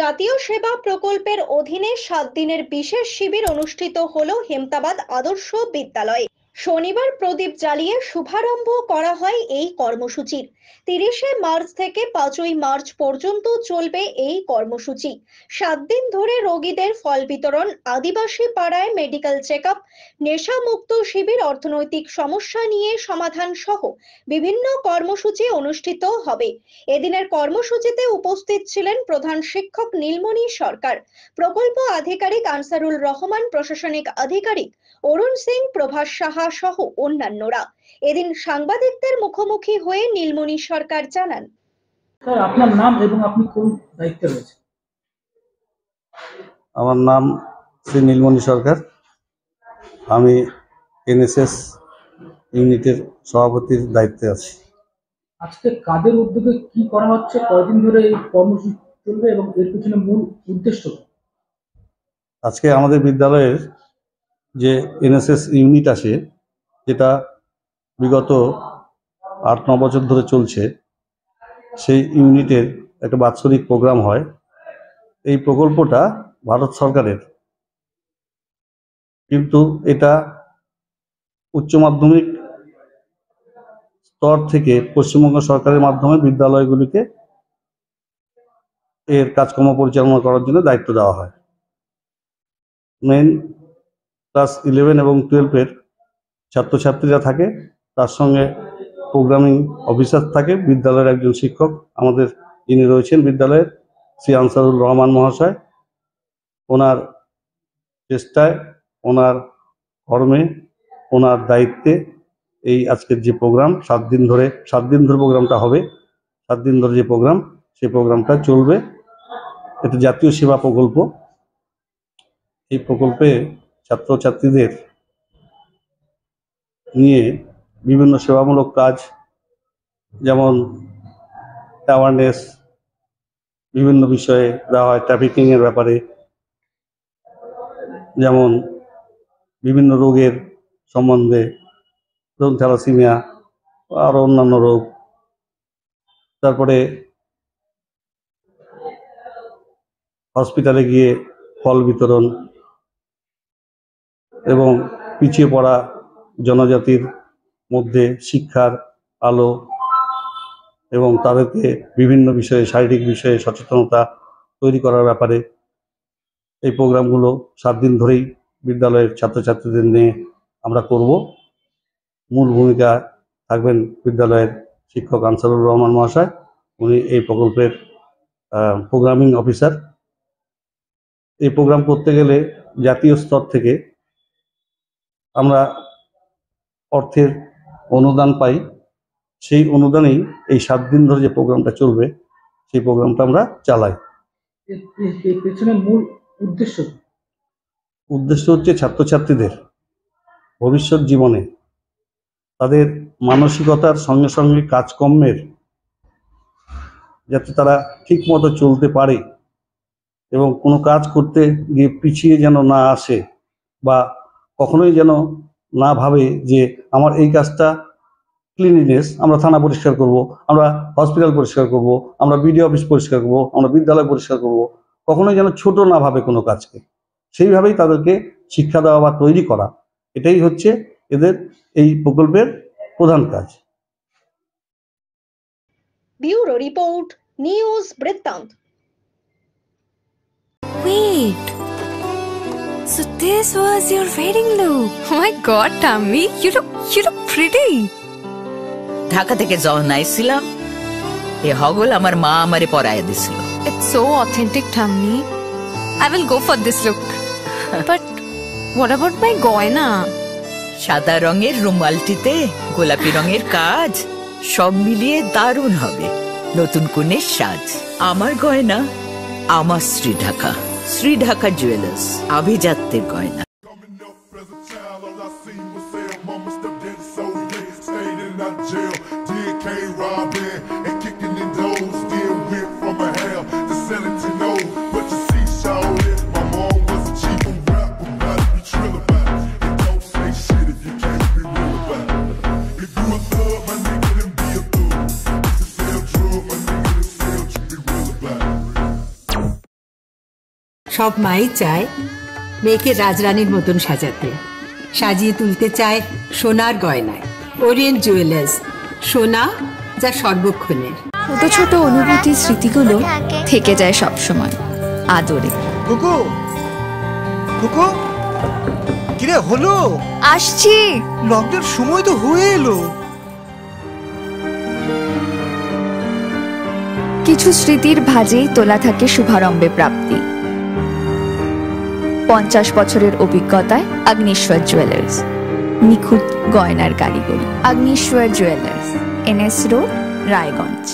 জাতীয় সেবা প্রকল্পের অধীনে 7 দিনের বিশেষ শিবির অনুষ্ঠিত হলো হেমতাবাদ আদর্শ বিদ্যালয়ে। শনিবার প্রদীপ জ্বালিয়ে শুভারম্ভ করা হয় এই কর্মসূচির। 30শে মার্চ থেকে 5ই মার্চ পর্যন্ত চলবে এই কর্মসূচি। 7 দিন ধরে রোগীদের ফল বিতরণ, আদিবাসী পাড়ায় মেডিকেল চেকআপ, নেশামুক্ত শিবির, অর্থনৈতিক সমস্যা নিয়ে সমাধান সহ বিভিন্ন কর্মসূচি অনুষ্ঠিত হবে। এদিনের কর্মসূচিতে উপস্থিত ছিলেন প্রধান শিক্ষক নীলমণি সরকার, প্রকল্প আধিকারিক আনসারুল রহমান, প্রশাসনিক আধিকারিক অরুণ সিং, প্রভাস সাহা সহ অন্যান্যরা। এদিন সাংবাদিকদের মুখোমুখি হয়ে নীলমণি সরকার জানান, স্যার আপনার নাম এবং আপনি কোন দায়িত্বে রয়েছেন? আমার নাম শ্রী নীলমণি সরকার। আমি এনএসএস ইউনিটের সভাপতির দায়িত্বে আছি। আজকে কাদের উদ্যোগে কি করা হচ্ছে, কয়দিন ধরে এই কর্মসূচি চলবে এবং এর পিছনে মূল উদ্দেশ্য? আজকে আমাদের বিদ্যালয়ের যে এনএসএস ইউনিট আছে, যেটা বিগত 8-9 বছর ধরে চলছে, সেই ইউনিটের একটা বাৎসরিক প্রোগ্রাম হয়। এই প্রকল্পটা ভারত সরকারের, কিন্তু এটা উচ্চ মাধ্যমিক স্তর থেকে পশ্চিমবঙ্গ সরকারের মাধ্যমে বিদ্যালয়গুলিকে এর কাজকর্ম পরিচালনা করার জন্য দায়িত্ব দেওয়া হয়। মেন ক্লাস 11 এবং 12-এর ছাত্রছাত্রীরা থাকে, তার সঙ্গে প্রোগ্রামিং অফিসার থাকে, বিদ্যালয়ের একজন শিক্ষক আমাদের যিনি রয়েছেন বিদ্যালয়ের, শ্রী আনসারুল রহমান মহাশয়। ওনার চেষ্টায়, ওনার কর্মে, ওনার দায়িত্বে এই আজকের যে প্রোগ্রাম 7 দিন ধরে প্রোগ্রামটা হবে। 7 দিন ধরে যে প্রোগ্রাম, সেই প্রোগ্রামটা চলবে। এটা জাতীয় সেবা প্রকল্প। এই প্রকল্পে ছাত্রছাত্রীদের নিয়ে বিভিন্ন সেবামূলক কাজ, যেমন অ্যাওয়ারনেস বিভিন্ন বিষয়ে দেওয়া হয়, ট্রাফিকিংয়ের ব্যাপারে, যেমন বিভিন্ন রোগের সম্বন্ধে, ধরুন থ্যালাসিমিয়া, আরও অন্যান্য রোগ। তারপরে হসপিটালে গিয়ে ফল বিতরণ এবং পিছিয়ে পড়া জনজাতির মধ্যে শিক্ষার আলো এবং তাদেরকে বিভিন্ন বিষয়ে, শারীরিক বিষয়ে সচেতনতা তৈরি করার ব্যাপারে এই প্রোগ্রামগুলো 7 দিন ধরেই বিদ্যালয়ের ছাত্রছাত্রীদের নিয়ে আমরা করব। মূল ভূমিকা থাকবেন বিদ্যালয়ের শিক্ষক আনসারুর রহমান মহাশয়, উনি এই প্রকল্পের প্রোগ্রামিং অফিসার। এই প্রোগ্রাম করতে গেলে জাতীয় স্তর থেকে আমরা অর্থের অনুদান পাই। সেই অনুদানেই এই 7 দিন ধরে যে প্রোগ্রামটা চলবে, সেই প্রোগ্রামটা আমরা চালাই। এর পেছনে মূল উদ্দেশ্য হচ্ছে ছাত্রছাত্রীদের ভবিষ্যৎ জীবনে তাদের মানসিকতার সঙ্গে সঙ্গে কাজকর্মের যাতে তারা ঠিক মতো চলতে পারে এবং কোনো কাজ করতে গিয়ে পিছিয়ে যেন না আসে, বা কখনোই যেন না ভাবে যে আমার এই কাজটা ক্লিনিনেস, আমরা থানা পরিষ্কার করব, আমরা হসপিটাল পরিষ্কার করব, আমরা বিডিও অফিস পরিষ্কার করব, আমরা বিদ্যালয় পরিষ্কার করব, কখনোই যেন ছোট না ভাবে কোনো কাজকে। সেইভাবেই তাদেরকে শিক্ষা দেওয়া বা তৈরি করা, এটাই হচ্ছে এদের এই প্রকল্পের প্রধান কাজ। ব্যুরো রিপোর্ট, নিউজ বৃত্তান্ত। Wait, so this was your wedding look? Oh my god, Tammy, you look pretty. Dhaka থেকে যখন আইছিলাম, এ হগল আমার মা আমারে পরায় দিছিল। It's so authentic, Tammy. I will go for this look. But what about my goina? সাদা রঙের রুমালটিতে গোলাপি রঙের কাজ, সব মিলিয়ে দারুণ হবে নতুন কনের সাজ। আমার গয়না আমার শ্রী ঢাকা জুয়েলার্স, আভিজাত্যের গয়না। সব মাই চায় মেয়েকে রাজরানীর মতন সাজাতে, সাজিয়ে তুলতে চায় সোনার গয়নায়। ওরিয়েন্ট জুয়েলার্স, সোনা যা সর্বক্ষণের। ছোট ছোট অনুভূতি স্মৃতিগুলো থেকে যায় সব সময় আদরে। কুকু কুকু কিরে হলো? আসছি। লকডাউন সময় তো হয়ে এলো। কিছু স্মৃতির ভাজেই তোলা থাকে শুভারম্ভে প্রাপ্তি। 50 বছরের অভিজ্ঞতায় আগ্নেশ্বর জুয়েলার্স, নিখুঁত গয়নার কারিগরি। Agneshwar jewellers, NS road, Raiganj.